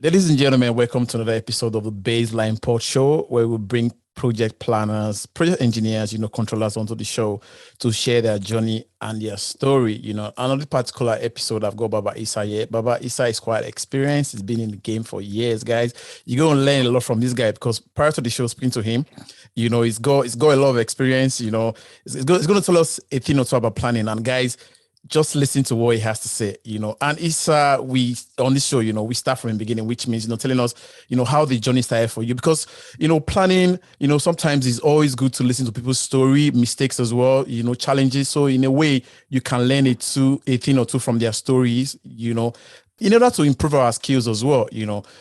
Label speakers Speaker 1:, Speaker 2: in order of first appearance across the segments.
Speaker 1: Ladies and gentlemen, welcome to another episode of the Baseline Pod Show, where we bring project planners, project engineers, controllers onto the show to share their journey and their story. Another particular episode, I've got Baba Issa here. Baba Issa is quite experienced. He's been in the game for years, guys. You're going to learn a lot from this guy because prior to the show, speaking to him, he's got a lot of experience. He's going to tell us a thing or two about planning. And guys, just listen to what he has to say, and it's we on this show, we start from the beginning, which means, telling us, how the journey started for you, because, planning, sometimes it's always good to listen to people's story, mistakes as well, challenges. So in a way, you can learn a thing or two from their stories, in order to improve our skills as well,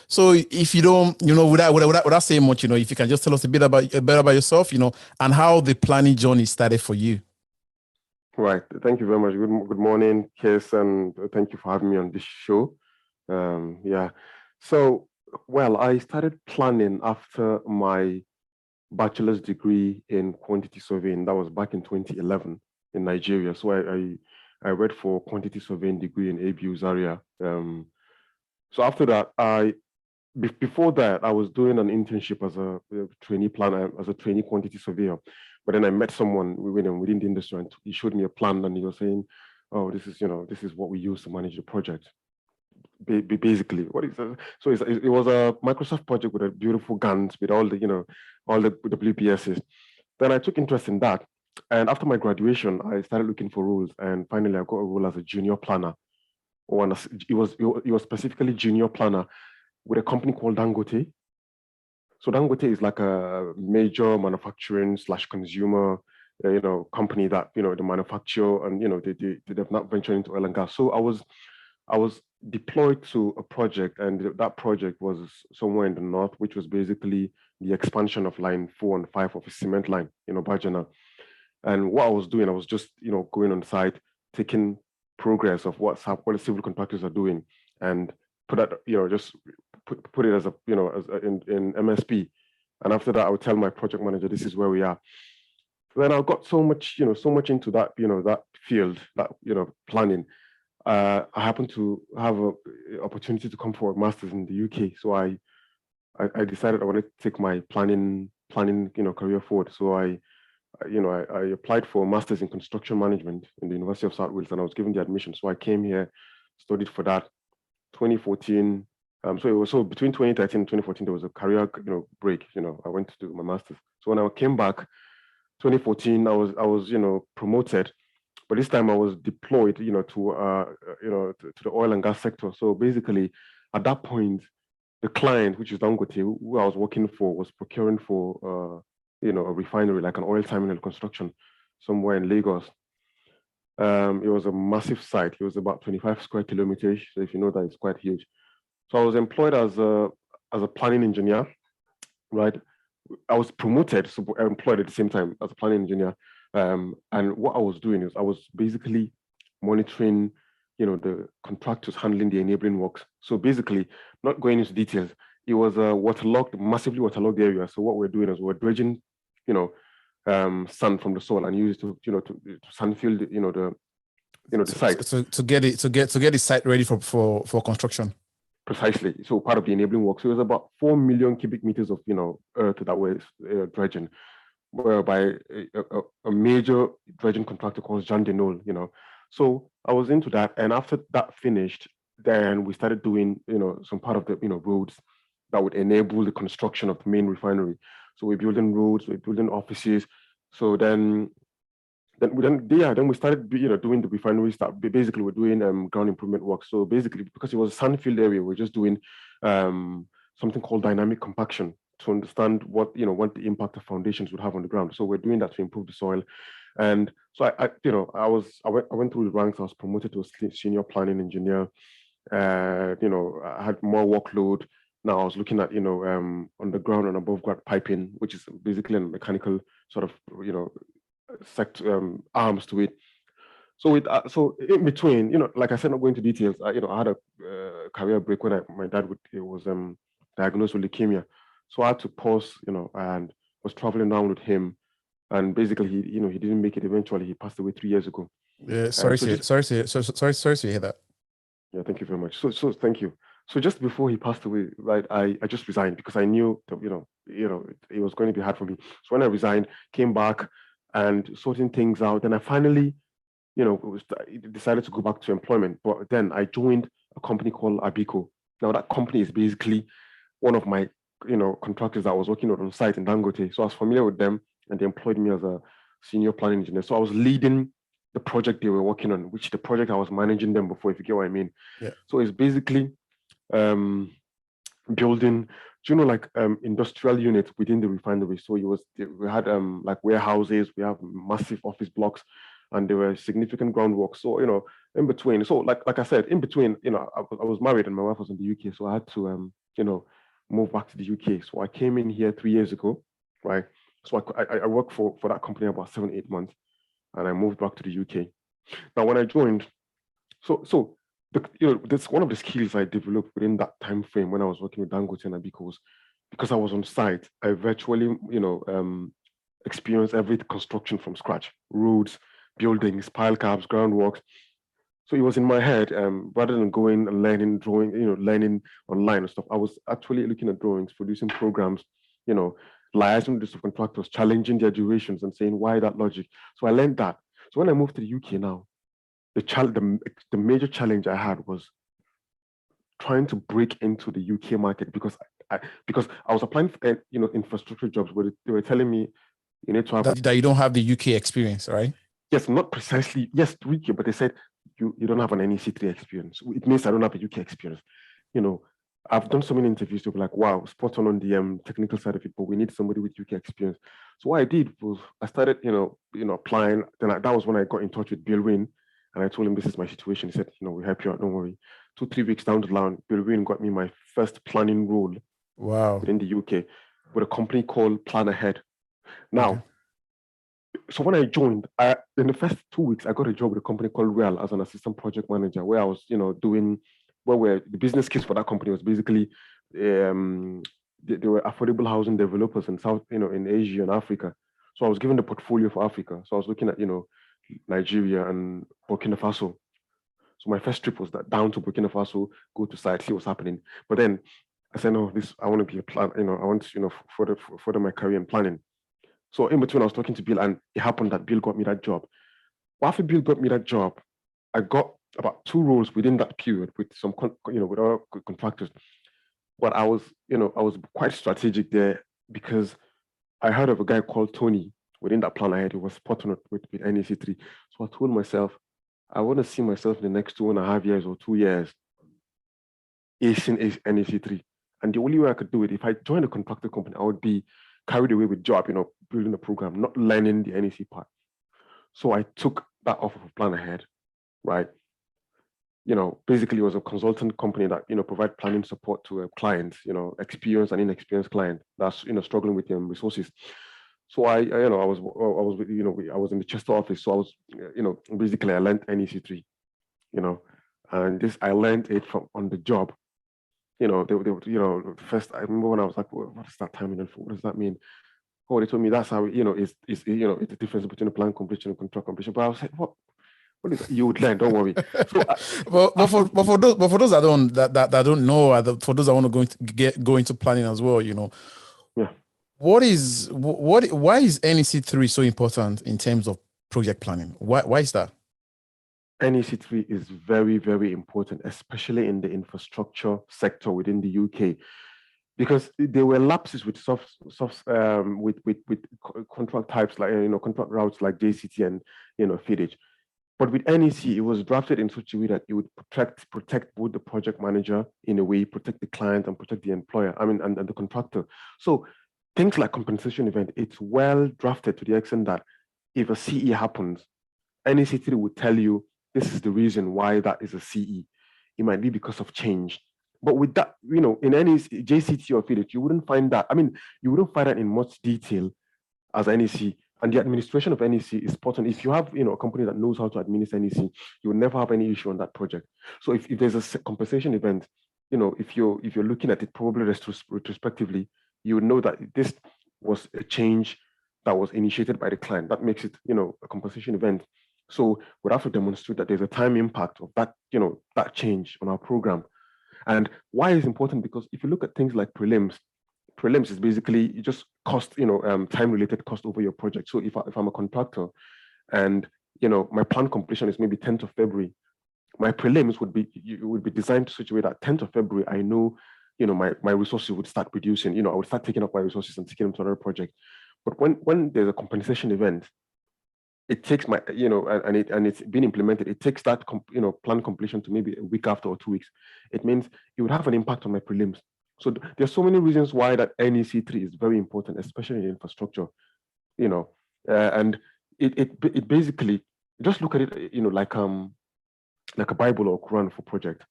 Speaker 1: So if you don't, without saying much, if you can just tell us a bit about yourself, and how the planning journey started for you.
Speaker 2: Right. Thank you very much. Good morning, Kes, and thank you for having me on this show. So, I started planning after my bachelor's degree in quantity surveying. That was back in 2011 in Nigeria. So I read for quantity surveying degree in ABU Zaria. So after that, before that, I was doing an internship as a trainee planner, as a trainee quantity surveyor. But then I met someone within the industry, and he showed me a plan, and he was saying, "Oh, this is what we use to manage the project." Basically, what is it? So it was a Microsoft project with a beautiful Gantt with all the WPSs. Then I took interest in that, and after my graduation, I started looking for roles, and finally I got a role as a junior planner. It was specifically junior planner with a company called Dangote. So Dangote is like a major manufacturing / consumer, company that, they manufacture and, they've not ventured into oil and gas. So I was deployed to a project, and that project was somewhere in the north, which was basically the expansion of line 4 and 5 of a cement line, Bajana. And what I was doing, I was just, going on site, taking progress of what the civil contractors are doing, and put that, just put it as a, in MSP. And after that, I would tell my project manager, this is where we are. Then I got so much into that, that field, that, planning. I happened to have an opportunity to come for a master's in the UK. So I decided I wanted to take my planning, career forward. So I applied for a master's in construction management in the University of South Wales, and I was given the admission. So I came here, studied for that. 2014. So between 2013 and 2014, there was a career, break. I went to do my master's. So when I came back, 2014, I was, promoted, but this time I was deployed, to the oil and gas sector. So basically, at that point, the client, which is Dangote, who I was working for, was procuring for, a refinery, like an oil terminal construction somewhere in Lagos. It was a massive site. It was about 25 square kilometers. So if you know that, it's quite huge. So I was employed as a planning engineer, right? I was promoted, so employed at the same time as a planning engineer. And what I was doing is I was basically monitoring, the contractors handling the enabling works. So basically, not going into details, it was a massively waterlogged area. So what we're doing is we're dredging, sand from the soil and use it to sand fill the site.
Speaker 1: So to get the site ready for construction.
Speaker 2: Precisely. So part of the enabling work. So it was about 4 million cubic meters of earth that was dredging, whereby a major dredging contractor called Jean Denol. So I was into that, and after that finished, then we started doing some part of the roads that would enable the construction of the main refinery. So we're building roads, we're building offices. So then we started doing the refinery stuff. Basically, we're doing ground improvement work. So basically, because it was a sandfield area, we're just doing something called dynamic compaction to understand what the impact of foundations would have on the ground. So we're doing that to improve the soil. And so I went through the ranks. I was promoted to a senior planning engineer. I had more workload. Now I was looking at underground and above ground piping, which is basically a mechanical sort of arms to it. So in between, like I said, not going into details. I had a career break when my dad was diagnosed with leukemia. So I had to pause, and was traveling around with him. And basically, he didn't make it. Eventually, he passed away 3 years ago.
Speaker 1: Yeah, sorry to hear that.
Speaker 2: Yeah, thank you very much. So thank you. So just before he passed away, right, I just resigned because I knew that, it was going to be hard for me. So when I resigned, came back and sorting things out, then I finally, decided to go back to employment. But then I joined a company called Abico. Now that company is basically one of my, contractors that was working on site in Dangote. So I was familiar with them, and they employed me as a senior planning engineer. So I was leading the project they were working on, which the project I was managing them before, if you get what I mean.
Speaker 1: Yeah.
Speaker 2: So it's basically building, like industrial units within the refinery. So we had like warehouses, we have massive office blocks, and there were significant groundwork. So in between, so like I said, in between, I was married and my wife was in the UK, so I had to move back to the UK. So I came in here 3 years ago, right? So I worked for that company about 7-8 months, and I moved back to the UK. Now when I joined, so that's one of the skills I developed within that time frame when I was working with Dangote and because I was on site. I virtually, experienced every construction from scratch: roads, buildings, pile cabs, groundworks. So it was in my head. Rather than going and learning drawing, learning online and stuff, I was actually looking at drawings, producing programs, liaising with the subcontractors, challenging their durations, and saying why that logic. So I learned that. So when I moved to the UK now, the major challenge I had was trying to break into the UK market because I was applying for infrastructure jobs where they were telling me you need to have
Speaker 1: that you don't have the UK experience, right?
Speaker 2: Yes, not precisely. Yes, UK, but they said you don't have an NEC3 experience. It means I don't have a UK experience. I've done so many interviews to be like, wow, spot on the technical side of it, but we need somebody with UK experience. So what I did was I started, applying. Then that was when I got in touch with Bill Wynn, and I told him this is my situation. He said, we'll help you out. Don't worry. 2-3 weeks down the line, Bill Wynn got me my first planning role.
Speaker 1: Wow.
Speaker 2: Within the UK with a company called Plan Ahead. Now, so when I joined, in the first 2 weeks, I got a job with a company called Real as an assistant project manager, where I was, doing the business case for that company was basically they were affordable housing developers in in Asia and Africa. So I was given the portfolio for Africa. So I was looking at, Nigeria and Burkina Faso. So my first trip was down to Burkina Faso, go to site, see what's happening. But then I said, no, I want to be a plan, I want to, further my career in planning. So in between, I was talking to Bill, and it happened that Bill got me that job. Well, after Bill got me that job, I got about 2 roles within that period with some, with other contractors. But I was quite strategic there because I heard of a guy called Tony within that plan I had. He was spot on with NEC3. So I told myself, I want to see myself in the next 2.5 years or 2 years acing NEC3. And the only way I could do it, if I joined a contractor company, I would be carried away with job, building a program, not learning the NEC part. So I took that off of a plan ahead, right? Basically it was a consultant company that, provide planning support to a client, experienced and inexperienced client that's, struggling with resources. So I was in the Chester office. So I was, basically I learned NEC3, and this, I learned it from on the job. First, I remember when I was like, what is that timing for? What does that mean? Oh, they told me that's how, it's the difference between a plan completion and contract completion. But I was like, what is that? You would learn, don't worry. So,
Speaker 1: but for those that don't know, for those that want to go into planning as well,
Speaker 2: yeah.
Speaker 1: Why is NEC3 so important in terms of project planning? Why is that?
Speaker 2: NEC3 is very, very important, especially in the infrastructure sector within the UK, because there were lapses with with contract types like contract routes like JCT and FIDIC. But with NEC, it was drafted in such a way that it would protect both the project manager in a way, protect the client and protect the employer. And the contractor. So things like compensation event, it's well drafted to the extent that if a CE happens, NEC3 would tell you this is the reason why that is a CE. It might be because of change. But with that, in any JCT or FIDIC, you wouldn't find that. I mean, you wouldn't find that in much detail as NEC. And the administration of NEC is important. If you have a company that knows how to administer NEC, you will never have any issue on that project. So if there's a compensation event, if you're looking at it probably retrospectively, you would know that this was a change that was initiated by the client. That makes it, a compensation event. So we'd have to demonstrate that there's a time impact of that, that change on our program. And why is important? Because if you look at things like prelims is basically just cost, time-related cost over your project. So if I'm a contractor and, my plan completion is maybe 10th of February, my prelims would be designed to such a way that 10th of February, I know, my resources would start reducing. I would start taking up my resources and taking them to another project. But when there's a compensation event, it takes my, and it's been implemented, it takes that, plan completion to maybe a week after or 2 weeks. It means it would have an impact on my prelims. So there's so many reasons why that NEC3 is very important, especially in infrastructure, and it basically, just look at it, like a Bible or Quran for project.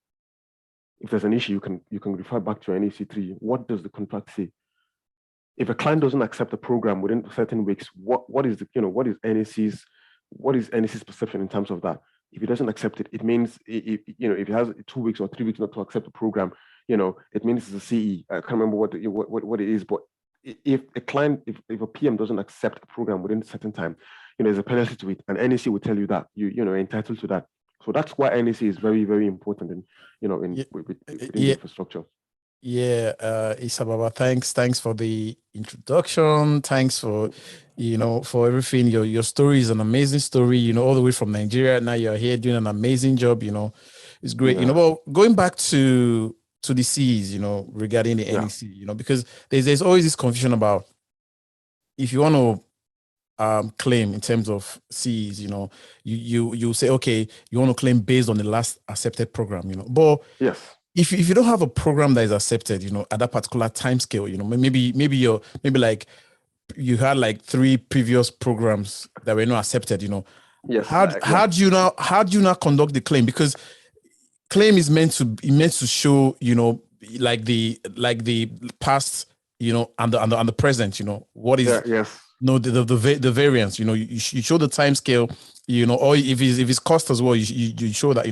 Speaker 2: If there's an issue, you can refer back to your NEC3. What does the contract say? If a client doesn't accept a program within certain weeks, what is NEC's perception in terms of that? If he doesn't accept it, it means if he has 2 weeks or 3 weeks not to accept the program, it means it's a CE. I can't remember what it is, but if a PM doesn't accept a program within a certain time, there's a penalty to it, and NEC will tell you that you're entitled to that. So that's why NEC is very, very important within the infrastructure.
Speaker 1: Yeah, Isababa, thanks for the introduction. Thanks for for everything. Your story is an amazing story. All the way from Nigeria. Now you're here doing an amazing job. It's great.
Speaker 2: Yeah.
Speaker 1: Well, going back to the C's, regarding the NEC, because there's always this confusion about if you want to claim in terms of C's, you say, okay, you want to claim based on the last accepted program, but
Speaker 2: yes.
Speaker 1: If you don't have a program that is accepted, at that particular time scale, maybe like you had like 3 previous programs that were not accepted,
Speaker 2: Yes.
Speaker 1: How do you now conduct the claim? Because claim is meant to show, like the past, and the present, what is the variance, you show the time scale, or if it's cost as well, you show that,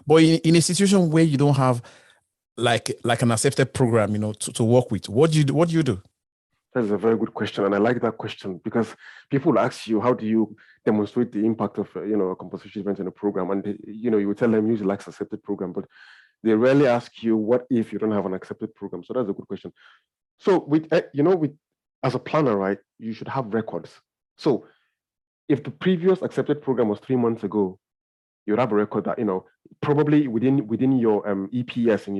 Speaker 1: but in a situation where you don't have like an accepted program, to work with, what do you do?
Speaker 2: That's a very good question, and I like that question because people ask you, how do you demonstrate the impact of a compensation event in a program? And you would tell them use the last accepted program, but they rarely ask you what if you don't have an accepted program. So that's a good question. So with as a planner, right, you should have records. So if the previous accepted program was 3 months ago, you would have a record that probably within your EPS and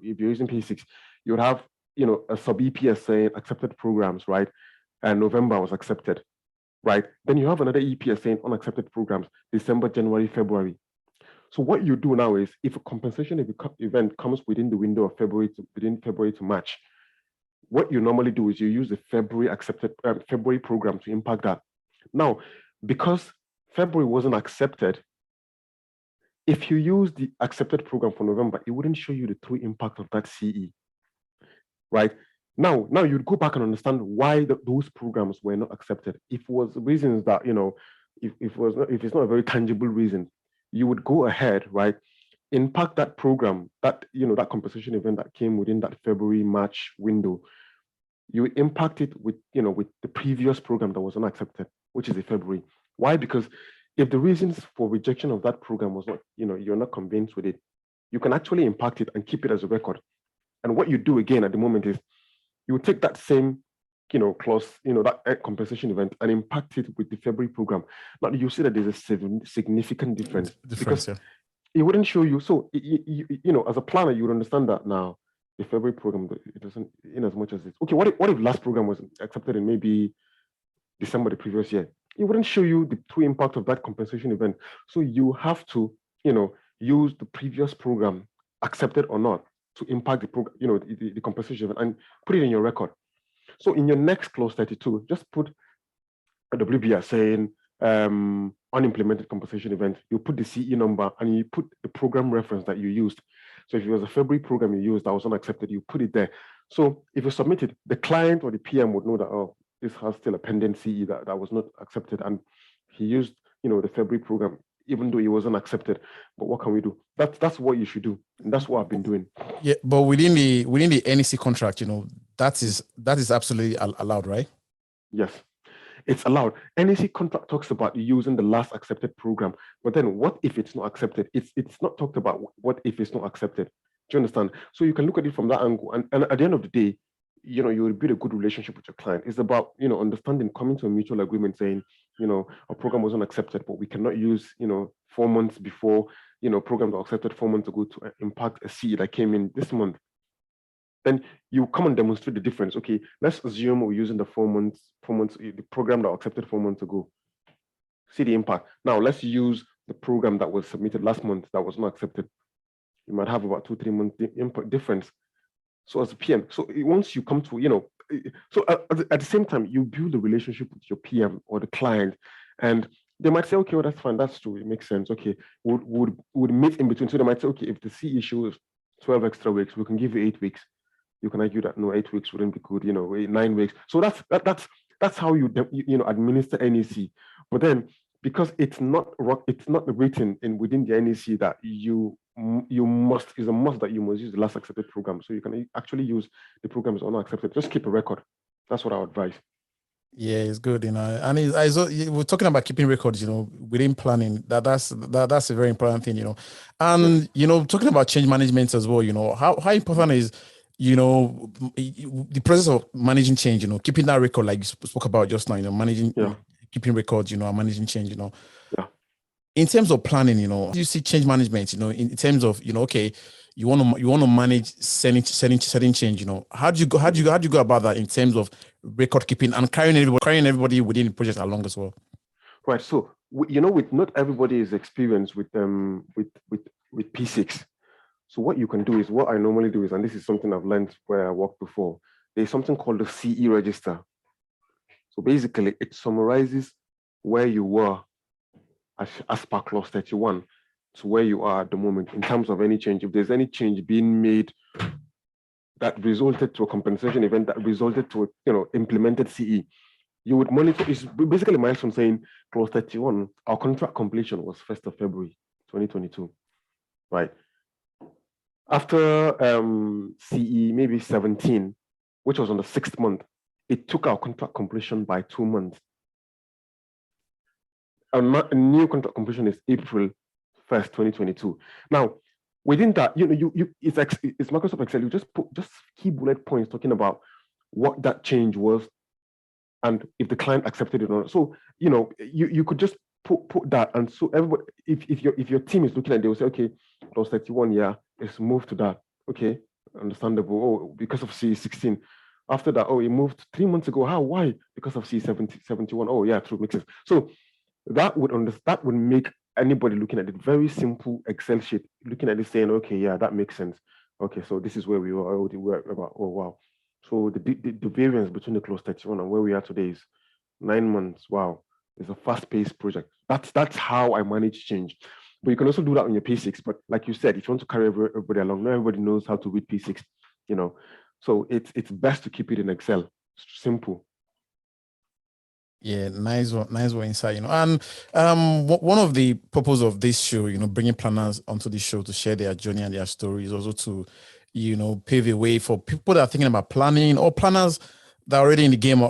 Speaker 2: if you're using P6, you would have a sub EPS saying accepted programs, right? And November was accepted, right? Then you have another EPS saying unaccepted programs, December, January, February. So what you do now is, if a compensation event comes within the window of February to March, what you normally do is you use the February program to impact that. Now, because February wasn't accepted, if you use the accepted program for November, it wouldn't show you the true impact of that CE, right? Now you'd go back and understand why those programs were not accepted. If it was reasons that, if it's not a very tangible reason, you would go ahead, right? Impact that program, that compensation event that came within that February, March window. You would impact it with the previous program that was not accepted, which is the February. Why? Because if the reasons for rejection of that program was not, you're not convinced with it, you can actually impact it and keep it as a record. And what you do again at the moment is you take that same, clause, that compensation event and impact it with the February program. Now you see that there's a significant difference because it wouldn't show you. So, as a planner, you would understand that now. The February program, it doesn't, in as much as it's okay. What if last program was accepted in maybe December the previous year? It wouldn't show you the true impact of that compensation event. So you have to, use the previous program, accepted or not, to impact the program, the compensation event, and put it in your record. So in your next clause 32, just put a WBR saying unimplemented compensation event. You put the CE number and you put the program reference that you used. So if it was a February program you used that was unaccepted, you put it there. So if you submit it, the client or the PM would know that, oh, this has still a pending CE that was not accepted, and he used, the February program, even though it wasn't accepted. But what can we do? That's what you should do, and that's what I've been doing.
Speaker 1: Yeah, but within the NEC contract, that is absolutely allowed, right?
Speaker 2: Yes, it's allowed. NEC contract talks about using the last accepted program, but then what if it's not accepted? It's not talked about what if it's not accepted. Do you understand? So you can look at it from that angle. And at the end of the day, you will build a good relationship with your client. It's about, understanding, coming to a mutual agreement saying, our program wasn't accepted, but we cannot use, 4 months before, program that was accepted 4 months ago to impact a CE that came in this month. Then you come and demonstrate the difference. Okay, let's assume we're using the 4 months, the program that was accepted 4 months ago. See the impact. Now let's use the program that was submitted last month that was not accepted. You might have about 2-3 months impact difference. So as a PM, so once you come to, so at the same time, you build a relationship with your PM or the client, and they might say, okay, well, that's fine, that's true, it makes sense. Okay, would meet in between. So they might say, okay, if the CE issue is 12 extra weeks, we can give you 8 weeks. You can argue that no, 8 weeks wouldn't be good, 9 weeks. So that's how you administer NEC. But then, because it's not written in within the NEC that you must is a must that you must use the last accepted program. So you can actually use the programs not accepted. Just keep a record. That's what I would advise.
Speaker 1: Yeah, it's good, and we're talking about keeping records, within planning. That's a very important thing, and
Speaker 2: Yes.
Speaker 1: talking about change management as well. How important is the process of managing change. Keeping that record, like you spoke about just now. Managing, keeping records. And managing change.
Speaker 2: Yeah.
Speaker 1: In terms of planning, you see change management. In terms of okay, you want to manage setting change. How do you go about that in terms of record keeping and carrying everybody within the project along as well?
Speaker 2: Right. So with not everybody is experienced with P6. So what you can do is, what I normally do is, and this is something I've learned where I worked before, there's something called the CE register. So basically, it summarizes where you were as per clause 31 to where you are at the moment in terms of any change. If there's any change being made that resulted to a compensation event that resulted to implemented CE, you would monitor. It's basically milestone saying clause 31, our contract completion was 1st of February 2022, right? After CE maybe 17, which was on the 6th month, it took our contract completion by 2 months. A new contract completion is April 1st, 2022. Now, within that, it's Microsoft Excel. You just put key bullet points talking about what that change was and if the client accepted it or not. So, you could just put that, and so everybody, if your team is looking at it, they will say, okay, clause 31, yeah, it's moved to that. Okay, understandable. Oh, because of C16. After that, oh, it moved 3 months ago. How? Why? Because of C71. Oh, yeah, true, makes sense. So that would make anybody looking at it very simple Excel sheet, looking at it saying, okay, yeah, that makes sense. Okay, so this is where we were. Oh, wow. So the variance between the clause 31 and where we are today is 9 months. Wow, it's a fast-paced project. That's how I manage change. But you can also do that on your P6. But like you said, if you want to carry everybody along, not everybody knows how to read P6. So it's best to keep it in Excel. Simple.
Speaker 1: Yeah, nice one insight. And one of the purpose of this show, bringing planners onto the show to share their journey and their stories, also to, pave a way for people that are thinking about planning, or planners that are already in the game,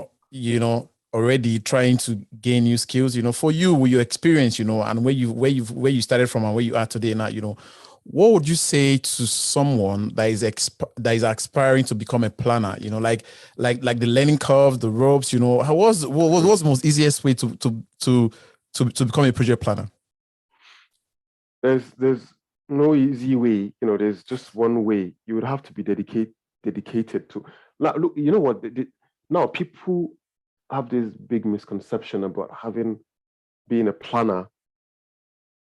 Speaker 1: already trying to gain new skills. For you, with your experience, and where you started from and where you are today now, what would you say to someone that is aspiring to become a planner? Like the learning curve, the ropes. What's the most easiest way to become a project planner?
Speaker 2: There's no easy way. There's just one way. You would have to be dedicated to. Now, look, you know what? Now people have this big misconception about being a planner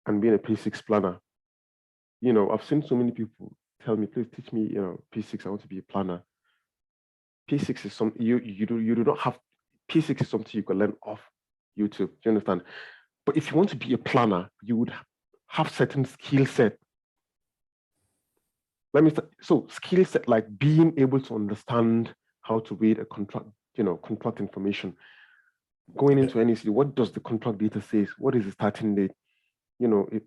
Speaker 2: and being a P6 planner. I've seen so many people tell me, please teach me, P6, I want to be a planner. P6 is something you do not have. P6 is something you can learn off YouTube. Do you understand? But if you want to be a planner, you would have certain skill set. Let me start. So skill set like being able to understand how to read a contract, contract information. Going into any city, what does the contract data say? What is the starting date?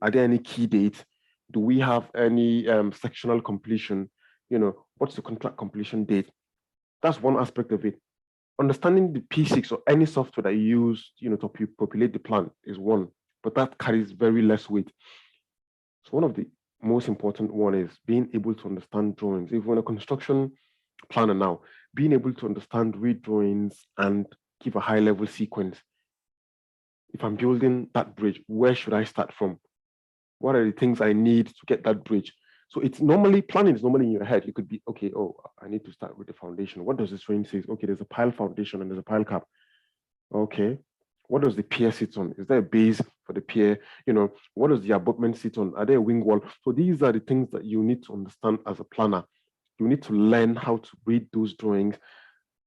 Speaker 2: Are there any key dates? Do we have any sectional completion? What's the contract completion date? That's one aspect of it. Understanding the P6 or any software that you use, to populate the plan is one, but that carries very less weight. So one of the most important one is being able to understand drawings. If you're a construction planner now, being able to understand, read drawings and give a high level sequence. If I'm building that bridge, where should I start from? What are the things I need to get that bridge? So it's normally, planning is normally in your head. You could be, okay, oh, I need to start with the foundation. What does this drawing say? Okay, there's a pile foundation and there's a pile cap. Okay, what does the pier sit on? Is there a base for the pier? What does the abutment sit on? Are there a wing wall? So these are the things that you need to understand as a planner. You need to learn how to read those drawings,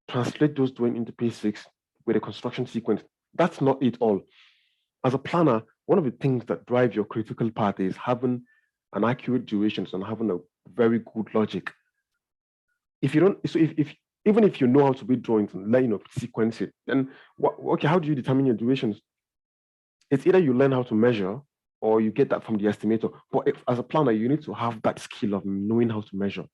Speaker 2: translate those drawings into basics with a construction sequence. That's not it all. As a planner, one of the things that drive your critical path is having an accurate durations and having a very good logic. If you don't, so if even if you know how to read drawings and sequence it, then okay, how do you determine your durations? It's either you learn how to measure or you get that from the estimator. But as a planner, you need to have that skill of knowing how to measure.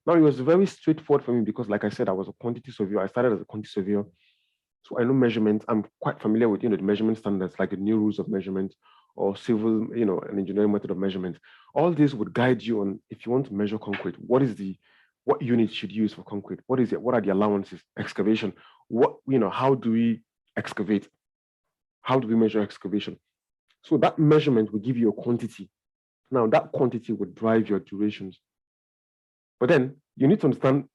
Speaker 2: Now, it was very straightforward for me because, like I said, I was a quantity surveyor. I started as a quantity surveyor. So I know measurements. I'm quite familiar with, the measurement standards, like the new rules of measurement or civil, an engineering method of measurement. All this would guide you on, if you want to measure concrete, what unit should you use for concrete? What is it? What are the allowances? Excavation. How do we excavate? How do we measure excavation? So that measurement will give you a quantity. Now that quantity would drive your durations. But then you need to understand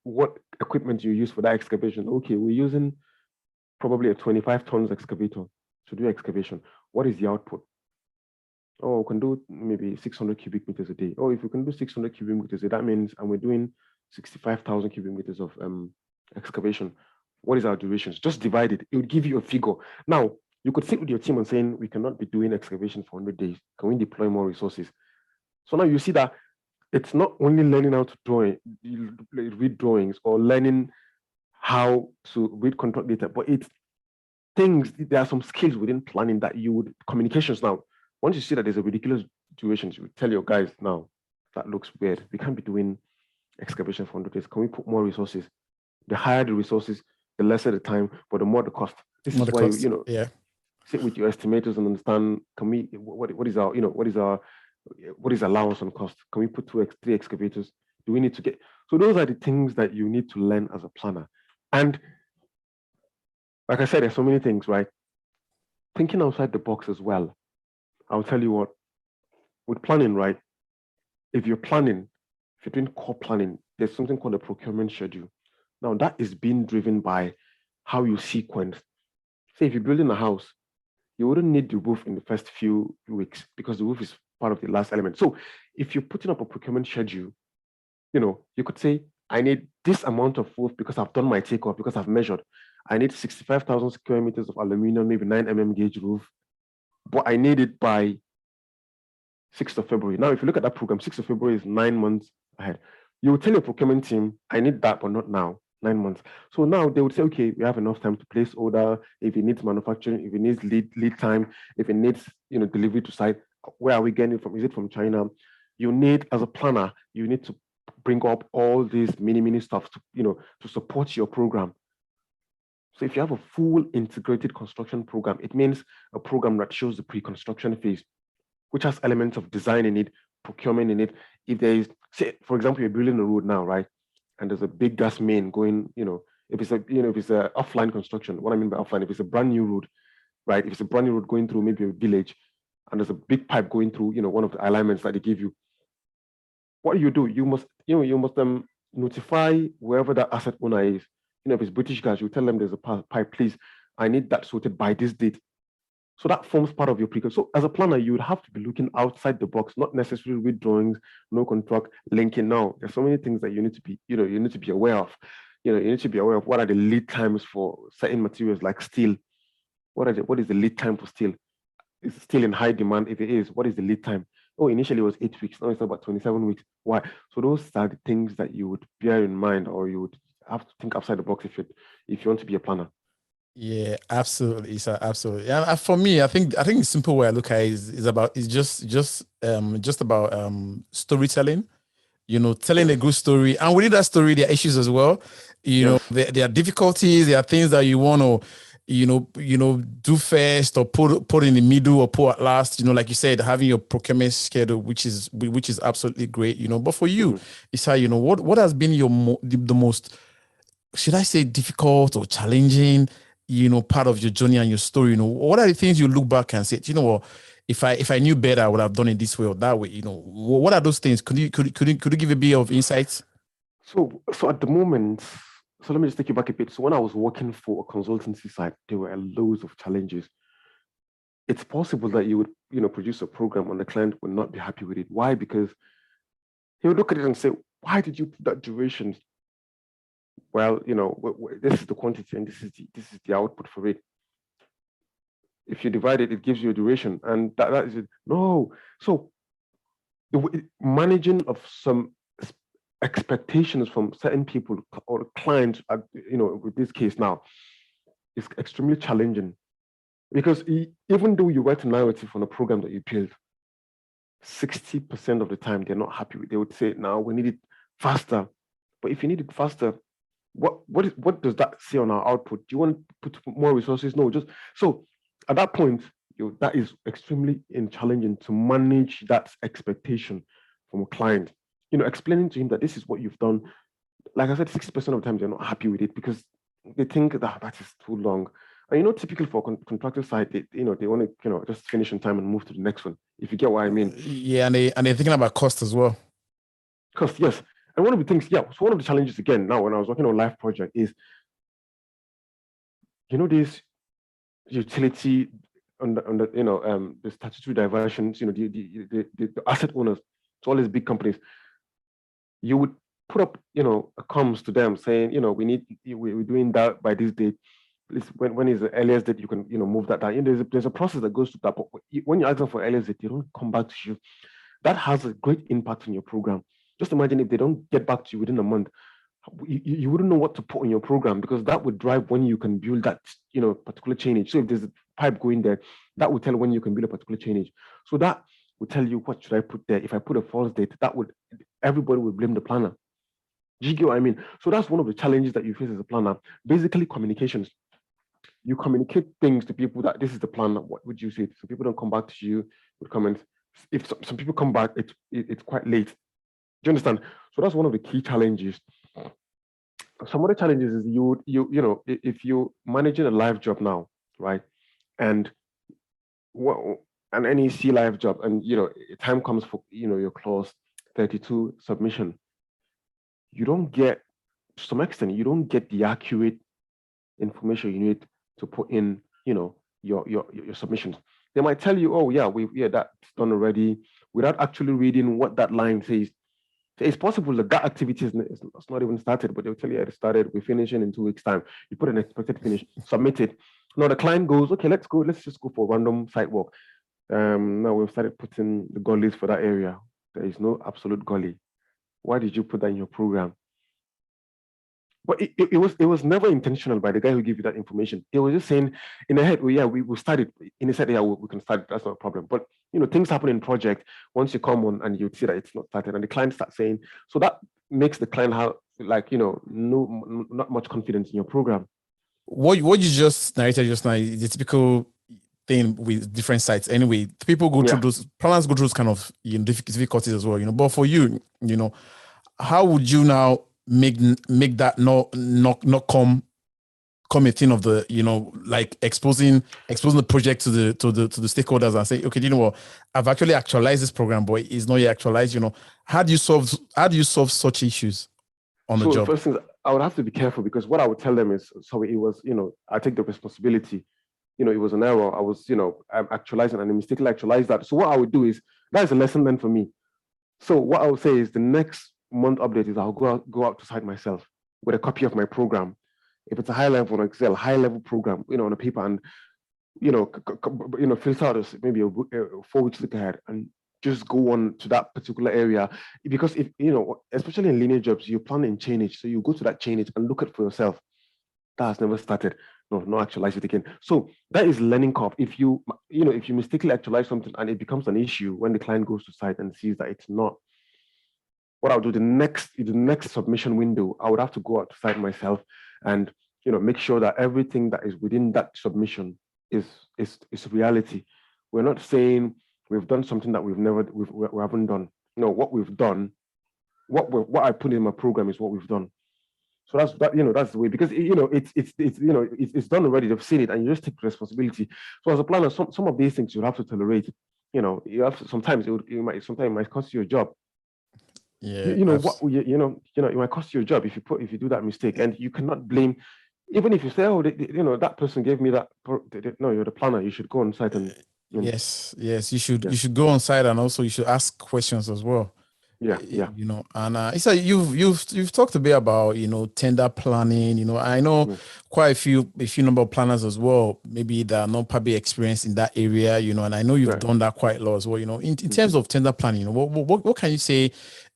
Speaker 2: what equipment you use for that excavation. Okay, we're using probably a 25 tons excavator to do excavation. What is the output? Oh, we can do maybe 600 cubic meters a day. Oh, if we can do 600 cubic meters a day, that means, and we're doing 65,000 cubic meters of excavation. What is our durations? Just divide it. It would give you a figure. Now, you could sit with your team and saying, we cannot be doing excavation for 100 days. Can we deploy more resources? So now you see that it's not only learning how to read drawings or learning how to read contract data, but it's things, there are some skills within planning that communications now, once you see that there's a ridiculous duration, you tell your guys, now, that looks weird. We can't be doing excavation for 100 days. Can we put more resources? The higher the resources, the lesser the time, but the more the cost. This is why, sit with your estimators and understand, what is allowance on cost? Can we put 2 3 excavators? Do we need to get? So those are the things that you need to learn as a planner. And like I said, there's so many things, right? Thinking outside the box as well. I'll tell you what, with planning, right? If you're doing core planning, there's something called a procurement schedule. Now that is being driven by how you sequence. Say if you're building a house, you wouldn't need the roof in the first few weeks because the roof is part of the last element. So if you're putting up a procurement schedule, you could say, I need this amount of roof because I've done my takeoff, because I've measured. I need 65,000 square meters of aluminum, maybe 9 mm gauge roof, but I need it by 6th of February. Now, if you look at that program, 6th of February is 9 months ahead. You will tell your procurement team, I need that, but not now, 9 months. So now they would say, okay, we have enough time to place order. If it needs manufacturing, if it needs lead time, if it needs, delivery to site, where are we getting it from? Is it from China? You need, as a planner, you need to bring up all these mini stuff to support your program. So if you have a full integrated construction program, it means a program that shows the pre-construction phase, which has elements of design in it, procurement in it. If there is, say, for example, you're building a road now, right? And there's a big gas main going, if it's a offline construction, what I mean by offline, if it's a brand new road, right? If it's a brand new road going through maybe a village, and there's a big pipe going through, one of the alignments that they give you. What do? You must notify wherever that asset owner is. If it's British Gas, you tell them there's a pipe, please, I need that sorted by this date. So that forms part of your pre. So as a planner, you would have to be looking outside the box, not necessarily with drawings, no contract, linking. Now, there's so many things that you need to be, you need to be aware of. You need to be aware of what are the lead times for certain materials like steel. What is the lead time for steel? Is it still in high demand? If it is, what is the lead time? Oh, initially it was 8 weeks. Now it's about 27 weeks. Why? So those are the things that you would bear in mind, or you would have to think outside the box if you want to be a planner.
Speaker 1: Yeah, absolutely, sir. Absolutely. And for me, I think the simple way I look at it is just about storytelling. Telling a good story, and within that story, there are issues as well. There are difficulties. There are things that you want to do first or put in the middle or put at last, like you said, having your procurement schedule, which is absolutely great, but for you, it's how, what has been your the most, should I say, difficult or challenging, part of your journey and your story? What are the things you look back and say, what, if I knew better, I would have done it this way or that way? What are those things? Could you give a bit of insights?
Speaker 2: So at the moment, so let me just take you back a bit. So when I was working for a consultancy site, there were loads of challenges. It's possible that you would, produce a program and the client would not be happy with it. Why? Because he would look at it and say, why did you put that duration? Well, this is the quantity and this is the output for it. If you divide it, it gives you a duration, and that is it. No. So the managing of some expectations from certain people or clients, with this case now, is extremely challenging, because even though you write a narrative on a program that you build, 60% of the time they're not happy with. They would say, "Now we need it faster." But if you need it faster, what does that say on our output? Do you want to put more resources? No, just so at that point, that is extremely challenging to manage that expectation from a client. Explaining to him that this is what you've done. Like I said, 60% of the time they're not happy with it because they think that is too long. And typically for contractor side, they want to just finish in time and move to the next one. If you get what I mean.
Speaker 1: Yeah, and they're thinking about cost as well.
Speaker 2: Cost, yes. And one of the things, so one of the challenges again now when I was working on live project is, this utility on the statutory diversions, the asset owners, to all these big companies, you would put up, a comms to them saying, we're doing that by this date. When is the earliest that you can, move that down? There's a process that goes to that. But when you ask them for earliest date, they don't come back to you. That has a great impact on your program. Just imagine if they don't get back to you within a month, you wouldn't know what to put in your program, because that would drive when you can build that, particular chainage. So if there's a pipe going there, that would tell when you can build a particular chainage. So that would tell you what should I put there. If I put a false date, everybody would blame the planner. Do you get what I mean? So that's one of the challenges that you face as a planner. Basically, communications. You communicate things to people that this is the plan. What would you say? So people don't come back to you with comments. If some people come back, it's quite late. Do you understand? So that's one of the key challenges. Some other challenges is if you're managing a live job now, right? And an NEC live job, and time comes for your clause 32 submission. You don't get, to some extent, you don't get the accurate information you need to put in, your submissions. They might tell you, "Oh yeah, that's done already," without actually reading what that line says. So it's possible that activity is not even started, but they'll tell you it started. We're finishing in 2 weeks' time. You put an expected finish, submit it. Now the client goes, "Okay, let's just go for a random site walk." Now we've started putting the gullies for that area. There is no absolute gully. Why did you put that in your program? But it was never intentional by the guy who gave you that information. It was just saying in the head, "Oh yeah, we started." In his head, "Yeah, we can start. That's not a problem." But things happen in project. Once you come on and you see that it's not started, and the client starts saying, so that makes the client have not much confidence in your program.
Speaker 1: What you just narrated just now is the typical thing with different sites. Anyway, people go through those, planners go through those kind of difficulties as well. But for you, how would you now make that not come a thing of the like exposing the project to the stakeholders and say, "Okay, what, I've actually actualized this program, but it's not yet actualized." How do you solve such issues on the job?
Speaker 2: So first thing, I would have to be careful, because what I would tell them is, sorry, it was I take the responsibility. It was an error. I was I'm actualizing and I mistakenly actualized that. So what I would do is, that is a lesson learned for me. So what I would say is, the next month update is I'll go out to site myself with a copy of my program. If it's a high level on Excel, high level program, on a paper, and filter out maybe a 4 weeks look ahead, and just go on to that particular area. Because if especially in linear jobs, you plan in chainage, so you go to that chainage and look at it for yourself. That has never started. No, actualize it again. So that is learning curve. If you mistakenly actualize something and it becomes an issue when the client goes to site and sees that it's not, what I'll do the next submission window, I would have to go out to site myself and make sure that everything that is within that submission is reality. We're not saying we've done something that we haven't done. No, what we've done, what I put in my program is what we've done. So that's that's the way, because it's done already. They've seen it, and you just take responsibility. So as a planner, some of these things you have to tolerate. You have to, sometimes sometimes it might cost you a job.
Speaker 1: Yeah,
Speaker 2: it might cost you a job if you do that mistake, and you cannot blame. Even if you say, oh, that person gave me that. No, you're the planner. You should go on site and
Speaker 1: yes, you should go on site, and also you should ask questions as well.
Speaker 2: Yeah.
Speaker 1: And it's like you've talked a bit about tender planning. I know quite a few number of planners as well, maybe that are not probably experienced in that area, and I know you've done that quite a lot as well. In terms of tender planning, what can you say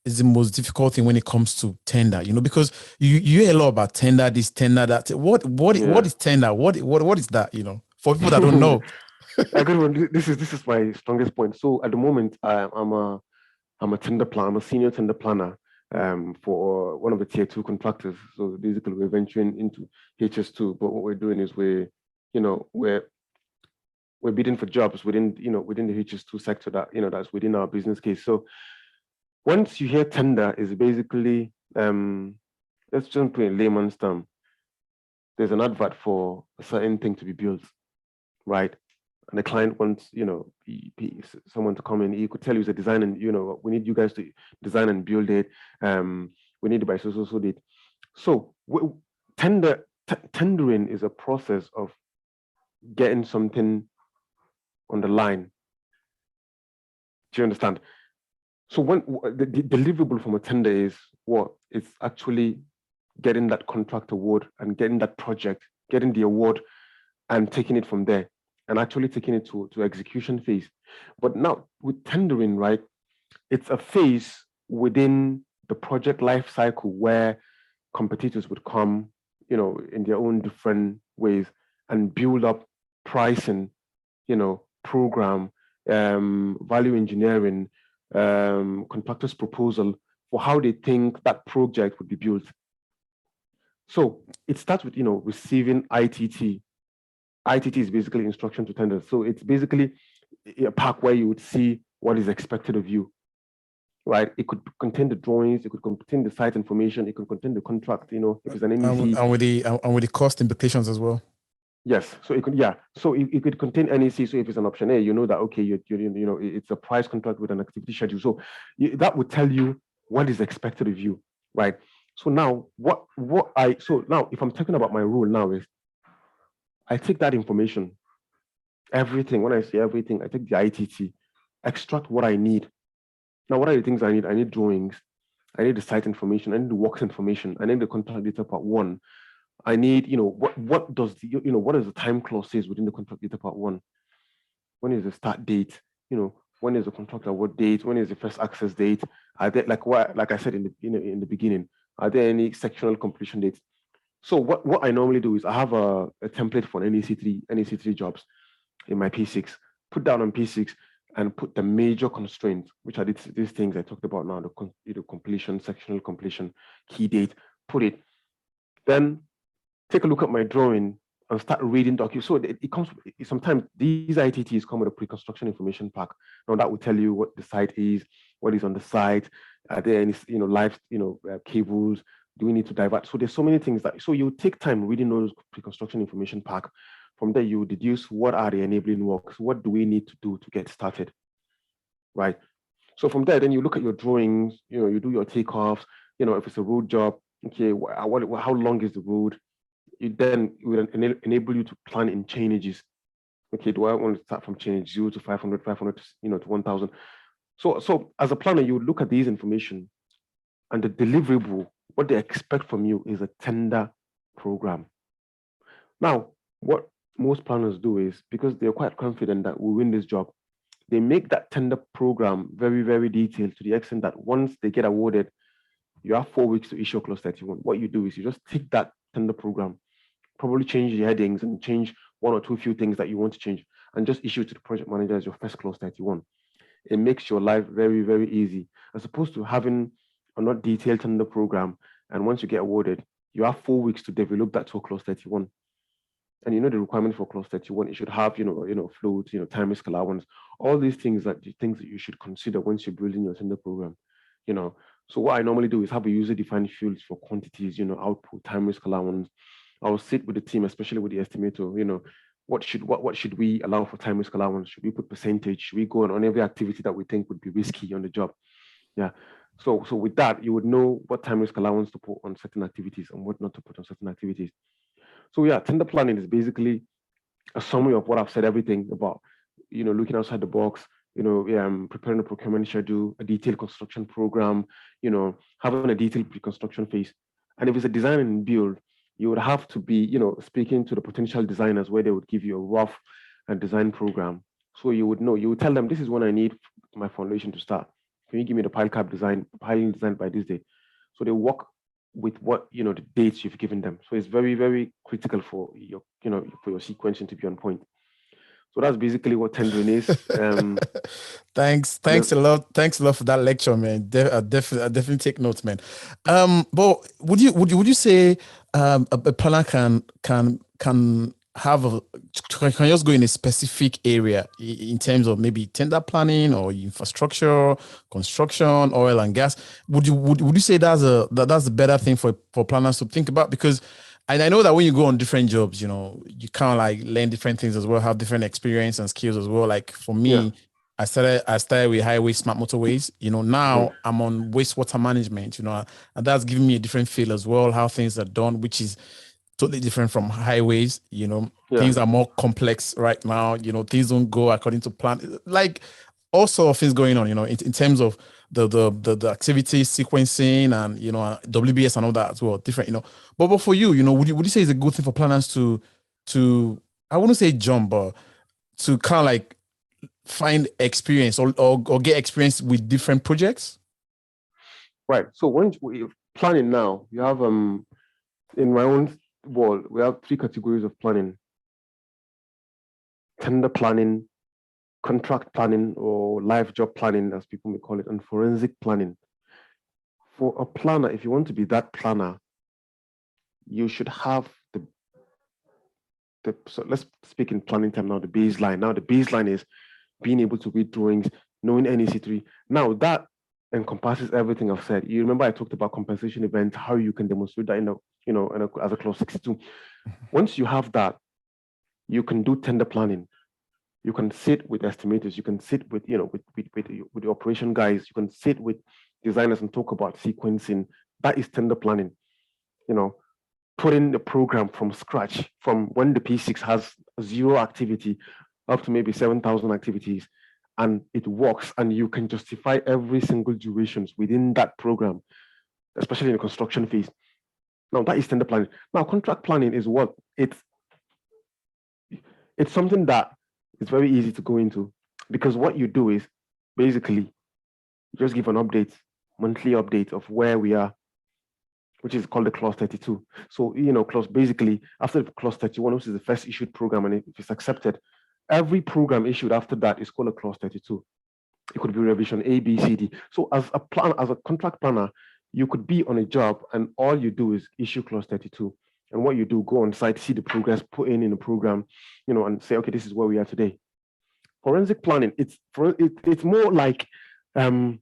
Speaker 1: is the most difficult thing when it comes to tender? Because you hear a lot about tender, this tender, that. What is tender? What is that? For people that don't know.
Speaker 2: This is my strongest point. So at the moment, I'm a tender planner. I'm a senior tender planner for one of the tier 2 contractors. So basically, we're venturing into HS2. But what we're doing is we're bidding for jobs within the HS2 sector that that's within our business case. So once you hear tender, is basically let's just put in layman's term. There's an advert for a certain thing to be built, right? And the client wants, someone to come in. He could tell you he's a designer, and we need you guys to design and build it. We need it by so date. So tendering is a process of getting something on the line. Do you understand? So when the deliverable from a tender is what? It's actually getting that contract award and getting that project, getting the award, and taking it from there, and actually taking it to execution phase. But now with tendering, right, it's a phase within the project life cycle where competitors would come, in their own different ways and build up pricing, program, value engineering, contractor's proposal for how they think that project would be built. So it starts with, receiving ITT. ITT is basically instruction to tender. So it's basically a pack where you would see what is expected of you, right? It could contain the drawings, it could contain the site information, it could contain the contract, if it's an NEC.
Speaker 1: And with the cost implications as well.
Speaker 2: Yes, so it could, so it could contain NEC. So if it's an option A, that okay, it's a price contract with an activity schedule. So that would tell you what is expected of you, right? So now if I'm talking about my role now is I take that information, everything. When I say everything, I take the ITT, extract what I need. Now, what are the things I need? I need drawings. I need the site information. I need the works information. I need the contract data part 1. I need, what does what does the time clause says within the contract data part 1? When is the start date? When is the contract award date? When is the first access date? Are there, like I said in the beginning, are there any sectional completion dates? So what I normally do is I have a template for NEC3 jobs in my P6, put down on P6 and put the major constraints, which are these things I talked about now, the completion, sectional completion, key date, put it. Then take a look at my drawing and start reading documents. So it comes, sometimes these ITTs come with a pre-construction information pack. Now that will tell you what the site is, what is on the site, are there any live cables, do we need to divert? So there's so many things so you take time reading those pre-construction information pack. From there, you deduce what are the enabling works, what do we need to do to get started, right? So from there, then you look at your drawings, you do your takeoffs, if it's a road job, okay, how long is the road? It will enable you to plan in chainages. Okay, do I want to start from chainage 0 to 500, 500 to 1,000? So as a planner, you look at these information, and the deliverable, what they expect from you is a tender program. Now, what most planners do is, because they're quite confident that we'll win this job, they make that tender program very, very detailed to the extent that once they get awarded, you have 4 weeks to issue clause 31. What you do is you just take that tender program, probably change the headings and change 1 or 2 few things that you want to change, and just issue it to the project manager as your first clause 31. It makes your life very, very easy, as opposed to having a not detailed tender program. And once you get awarded, you have 4 weeks to develop that to a clause 31. And the requirement for clause 31, it should have, float, time risk allowance, all these things that you should consider once you're building your tender program, So what I normally do is have a user-defined fields for quantities, output, time risk allowance. I'll sit with the team, especially with the estimator, what should we allow for time risk allowance? Should we put percentage? Should we go on every activity that we think would be risky on the job? Yeah. So with that, you would know what time risk allowance to put on certain activities and what not to put on certain activities. So yeah, tender planning is basically a summary of what I've said, everything about, looking outside the box, preparing a procurement schedule, a detailed construction program, having a detailed pre-construction phase. And if it's a design and build, you would have to be, speaking to the potential designers where they would give you a rough and design program. So you would know, you would tell them, this is when I need my foundation to start. Can you give me the piling design by this day? So they work with what, the dates you've given them. So it's very, very critical for your, for your sequencing to be on point. So that's basically what tendering is.
Speaker 1: Thanks a lot. Thanks a lot for that lecture, man. I definitely take notes, man. But would you say a planner can have can just go in a specific area in terms of maybe tender planning or infrastructure, construction, oil and gas? Would you say that's the better thing for planners to think about? Because I know that when you go on different jobs, you kind of like learn different things as well, have different experience and skills as well. Like for me, I started with highway smart motorways. Now I'm on wastewater management, and that's giving me a different feel as well, how things are done, which is totally different from highways. Things are more complex right now. Things don't go according to plan. Like all sorts of things going on, in terms of the activity sequencing and WBS and all that as well. Different, But for you, would you say it's a good thing for planners to I wouldn't say jump, but to kind of like find experience or get experience with different projects?
Speaker 2: Right. So when you're planning now, you have in my own world, we have 3 categories of planning: tender planning, contract planning, or live job planning, as people may call it, and forensic planning. For a planner, if you want to be that planner, you should have so let's speak in planning time now, the baseline. Now the baseline is being able to read drawings, knowing NEC3. Now that encompasses everything I've said. You remember I talked about compensation events, how you can demonstrate that as a clause 62. Once you have that, you can do tender planning. You can sit with estimators. You can sit with with the operation guys. You can sit with designers and talk about sequencing. That is tender planning. Putting the program from scratch, from when the P6 has 0 activity up to maybe 7,000 activities, and it works, and you can justify every single durations within that program, especially in the construction phase. Now that is tender planning. Now contract planning is what? It's something that is very easy to go into, because what you do is basically just give an update, monthly update of where we are, which is called the clause 32. So, clause basically after clause 31, which is the first issued program, and if it's accepted, every program issued after that is called a clause 32. It could be revision A, B, C, D. So as a contract planner, you could be on a job and all you do is issue clause 32. And what you do, go on site, see the progress, put in the program, and say, okay, this is where we are today. Forensic planning, it's more like the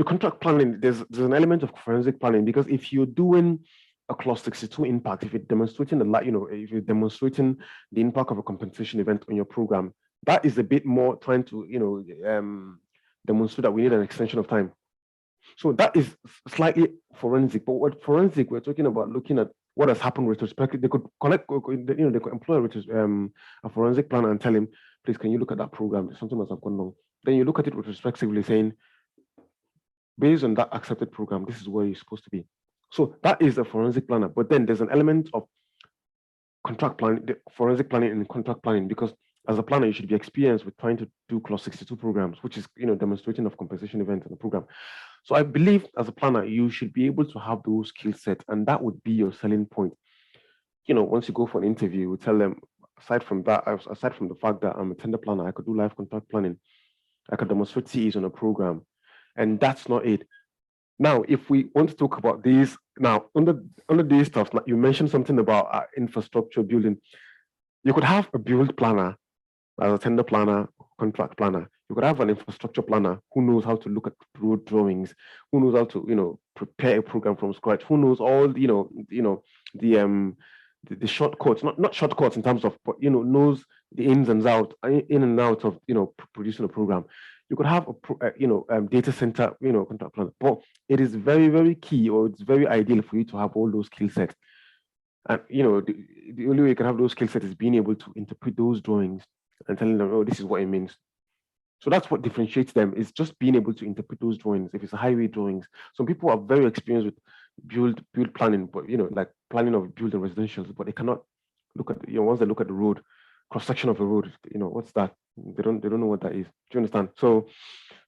Speaker 2: contract planning. There's an element of forensic planning, because if you're doing a clause 62 impact, if you're demonstrating if you're demonstrating the impact of a compensation event on your program, that is a bit more trying to demonstrate that we need an extension of time. So that is slightly forensic. But what forensic, we're talking about looking at what has happened retrospectively. They could collect, they could employ a forensic planner and tell him, please, can you look at that program? Something must have gone wrong. Then you look at it retrospectively, saying, based on that accepted program, this is where you're supposed to be. So that is a forensic planner. But then there's an element of contract planning, forensic planning and contract planning, because as a planner, you should be experienced with trying to do clause 62 programs, which is demonstrating of compensation events in the program. So I believe as a planner, you should be able to have those skill sets, and that would be your selling point. Once you go for an interview, you tell them, aside from the fact that I'm a tender planner, I could do live contract planning, I could demonstrate CEs on a program, and that's not it. Now, if we want to talk about these, now under these stuff, like you mentioned something about infrastructure building. You could have a build planner as a tender planner, contract planner. You could have an infrastructure planner who knows how to look at road drawings, who knows how to, prepare a program from scratch, who knows all, the shortcuts, not shortcuts in terms of, but knows the ins and outs, in and out of, producing a program. You could have data center, contract planner, but it is very, very key, or it's very ideal for you to have all those skill sets. And the only way you can have those skill sets is being able to interpret those drawings and telling them, oh, this is what it means. So that's what differentiates them, is just being able to interpret those drawings. If it's a highway drawings, some people are very experienced with build planning, but like planning of building residentials, but they cannot look at once they look at the road, cross section of a road, what's that? They don't know what that is. Do you understand? So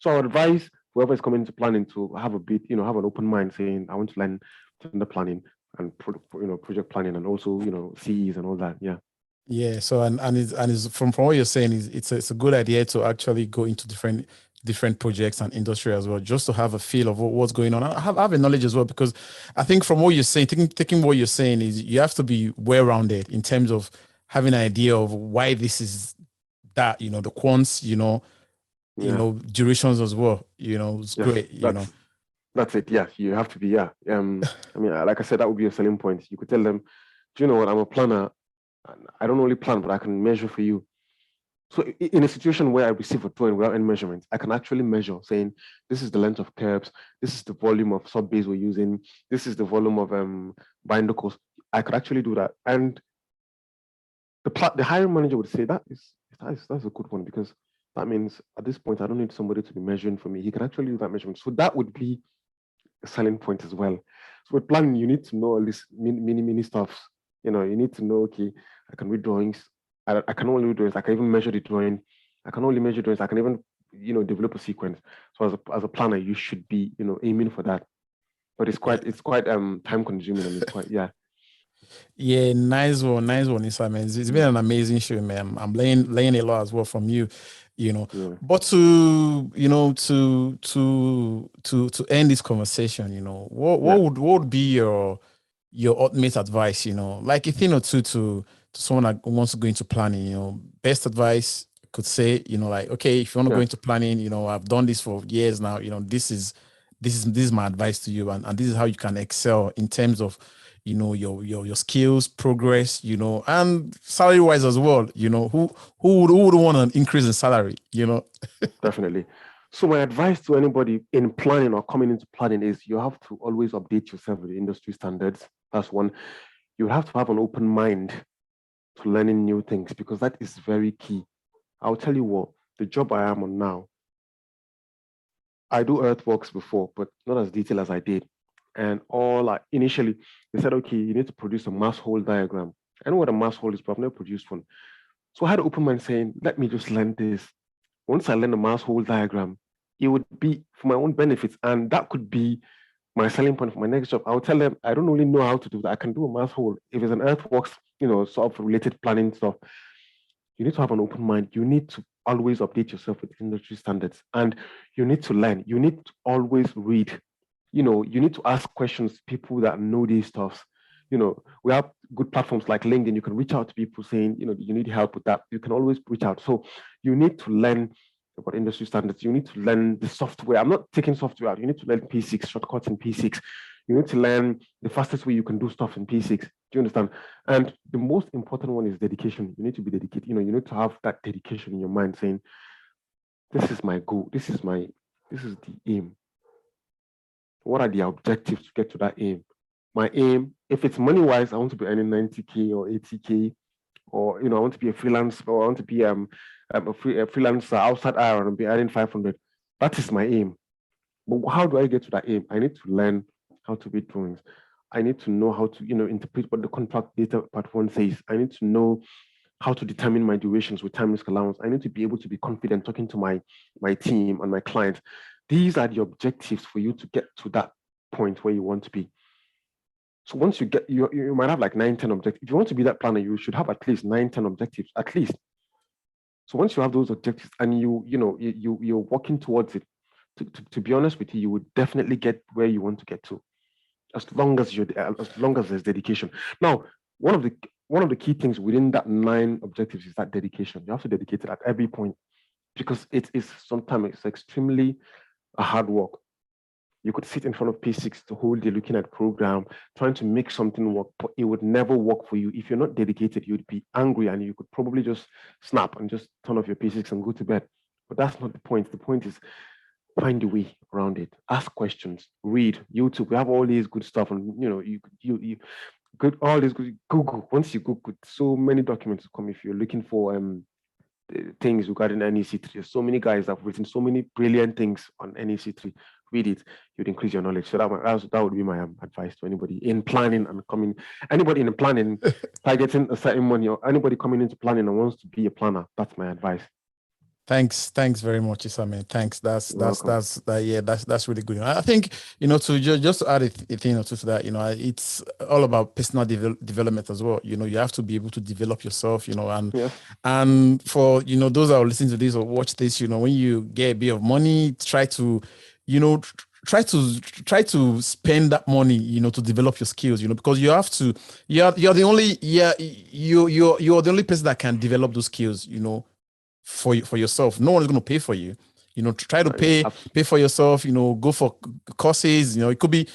Speaker 2: I would advise whoever is coming into planning to have a bit, have an open mind, saying I want to learn tender planning and project planning, and also CEs and all that. Yeah.
Speaker 1: Yeah. So and it's from what you're saying, is it's a good idea to actually go into different projects and industry as well, just to have a feel of what's going on. I have a knowledge as well, because I think from what you're saying, taking what you're saying, is you have to be well-rounded in terms of having an idea of why this is that, the quants,
Speaker 2: Yeah.
Speaker 1: durations as well. It's
Speaker 2: Yes,
Speaker 1: great.
Speaker 2: that's it. Yeah, you have to be. Yeah. I mean, like I said, that would be a selling point. You could tell them, do you know what? I'm a planner. I don't only plan, but I can measure for you. So in a situation where I receive a drawing without any measurements, I can actually measure, saying this is the length of curbs, this is the volume of sub base we're using, this is the volume of binder course. I could actually do that, and the hiring manager would say that's a good one, because that means at this point I don't need somebody to be measuring for me. He can actually do that measurement. So that would be a selling point as well. So with planning, you need to know all this mini stuff. You need to know, okay, I can read drawings. I can only read drawings. I can even measure the drawing. I can only measure drawings. I can even, develop a sequence. So as a planner, you should be, aiming for that. But it's quite time consuming, and it's quite, yeah.
Speaker 1: Yeah, nice one, Isa, man. It's been an amazing show, man. I'm laying a lot as well from you,
Speaker 2: Yeah.
Speaker 1: But to to end this conversation, what would be your ultimate advice, like a thing or two to someone that wants to go into planning, best advice I could say, like, okay, if you want to go
Speaker 2: Yeah.
Speaker 1: into planning, I've done this for years now, this is my advice to you, and this is how you can excel in terms of your skills, progress, and salary wise as well. Who would want an increase in salary?
Speaker 2: Definitely. So my advice to anybody in planning or coming into planning is you have to always update yourself with the industry standards. That's one. You have to have an open mind to learning new things, because that is very key. I'll tell you what, the job I am on now, I do earthworks before, but not as detailed as I did. And initially, they said, okay, you need to produce a mass hole diagram. I know what a mass hole is, but I've never produced one. So I had an open mind saying, let me just learn this. Once I learn the mass hole diagram, it would be for my own benefits. And that could be my selling point for my next job. I'll tell them, I don't really know how to do that. I can do a mass hole. If it's an earthworks, sort of related planning stuff, you need to have an open mind. You need to always update yourself with industry standards, and you need to learn. You need to always read. You need to ask questions, people that know these stuffs. We have good platforms like LinkedIn. You can reach out to people saying, you need help with that. You can always reach out. So you need to learn about industry standards. You need to learn the software. I'm not taking software out. You need to learn P6, shortcuts in P6. You need to learn the fastest way you can do stuff in P6. Do you understand? And the most important one is dedication. You need to be dedicated. You need to have that dedication in your mind, saying, this is my goal. This is the aim. What are the objectives to get to that aim? My aim, if it's money wise, I want to be earning 90K or 80K, or I want to be a freelancer, or I want to be a freelancer outside Ireland and be earning 500. That is my aim. But how do I get to that aim? I need to learn how to read drawings. I need to know how to interpret what the contract data part one says. I need to know how to determine my durations with time risk allowance. I need to be able to be confident talking to my team and my clients. These are the objectives for you to get to that point where you want to be. So once you get, you might have like 9-10 objectives. If you want to be that planner, you should have at least 9-10 objectives, at least. So once you have those objectives and you're working towards it, to be honest with you, you would definitely get where you want to get to, as long as there's dedication. Now, one of the key things within that 9 objectives is that dedication. You have to dedicate it at every point, because it is sometimes it's extremely a hard work. You could sit in front of P6 the whole day looking at program, trying to make something work, but it would never work for you. If you're not dedicated, you'd be angry and you could probably just snap and just turn off your P6 and go to bed. But that's not the point. The point is find a way around it. Ask questions, read YouTube. We have all these good stuff, and you good all these good Google. Once you Google, so many documents come if you're looking for things regarding NEC3. There's so many guys that have written so many brilliant things on NEC3. Read it, you'd increase your knowledge. So that would be my advice to anybody in planning and coming. Anybody in planning, targeting a certain money, or anybody coming into planning and wants to be a planner. That's my advice.
Speaker 1: Thanks very much, Isame. Thanks. That's really good. I think to just add a thing or two to that, it's all about personal development as well. You have to be able to develop yourself. And for those that are listening to this or watch this, when you get a bit of money, try to try to spend that money, to develop your skills, because you're the only person that can develop those skills, for yourself. No one is going to pay for you. Try to pay for yourself. Go for courses. It could be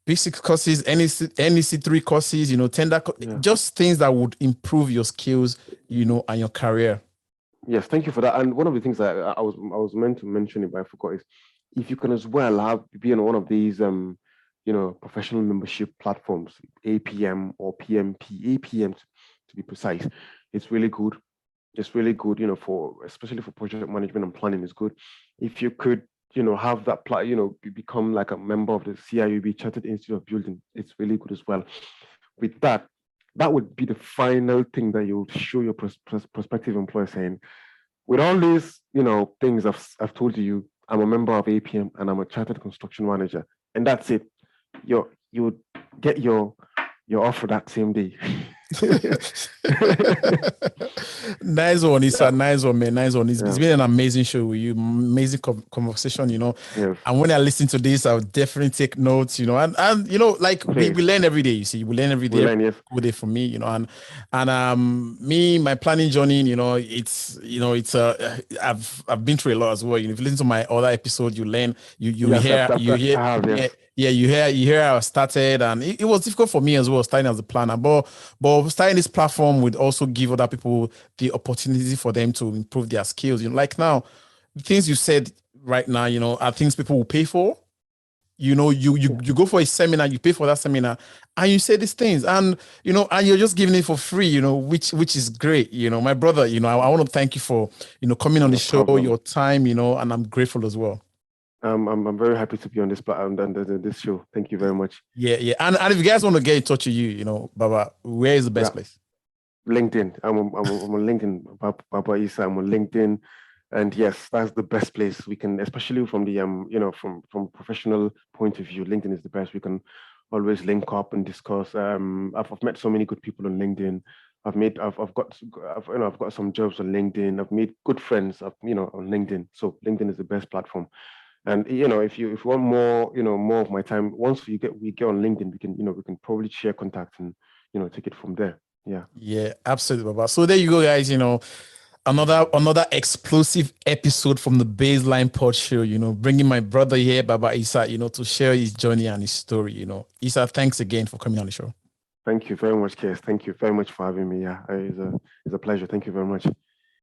Speaker 1: basic courses, NEC3 courses. Tender, just things that would improve your skills, and your career.
Speaker 2: Yes, thank you for that. And one of the things that I was meant to mention it, but I forgot, is if you can as well be on one of these professional membership platforms, APM or PMP, APM to be precise. It's really good. It's really good, especially for project management and planning is good. If you could, have that, become like a member of the CIUB Chartered Institute of Building, it's really good as well. With that would be the final thing that you would show your prospective employer, saying, with all these, things I've told you, I'm a member of APM and I'm a chartered construction manager, and that's it. You would get your offer that same day.
Speaker 1: Nice one, Issa. Nice one, man. Nice one. It's been an amazing show with you. Amazing conversation,
Speaker 2: Yes.
Speaker 1: And when I listen to this, I'll definitely take notes, and like we learn every day. You see, we learn every day. Good day for me, and me, my planning journey, I've been through a lot as well. If you listen to my other episode, you learn. You hear how I started, and it was difficult for me as well, starting as a planner, but starting this platform would also give other people the opportunity for them to improve their skills. Like now, the things you said right now, are things people will pay for. You go for a seminar, you pay for that seminar, and you say these things, and and you're just giving it for free, which is great. My brother, I want to thank you for coming on the show, your time, and I'm grateful as well.
Speaker 2: I'm very happy to be on this this show. Thank you very much.
Speaker 1: Yeah. And if you guys want to get in touch with you, Baba, where is the best place?
Speaker 2: LinkedIn. I'm on LinkedIn. Baba Issa. I'm on LinkedIn, and yes, that's the best place. We can, especially from the from professional point of view, LinkedIn is the best. We can always link up and discuss. I've met so many good people on LinkedIn. I've got some jobs on LinkedIn. I've made good friends on LinkedIn. So LinkedIn is the best platform. And if you want more, more of my time, once we get on LinkedIn, we can probably share contacts and take it from there.
Speaker 1: Yeah, absolutely, Baba. So there you go, guys. Another explosive episode from the Baseline Pod Show. Bringing my brother here, Baba Issa, to share his journey and his story. Issa, thanks again for coming on the show.
Speaker 2: Thank you very much, Kes. Thank you very much for having me. Yeah, it's a pleasure. Thank you very much.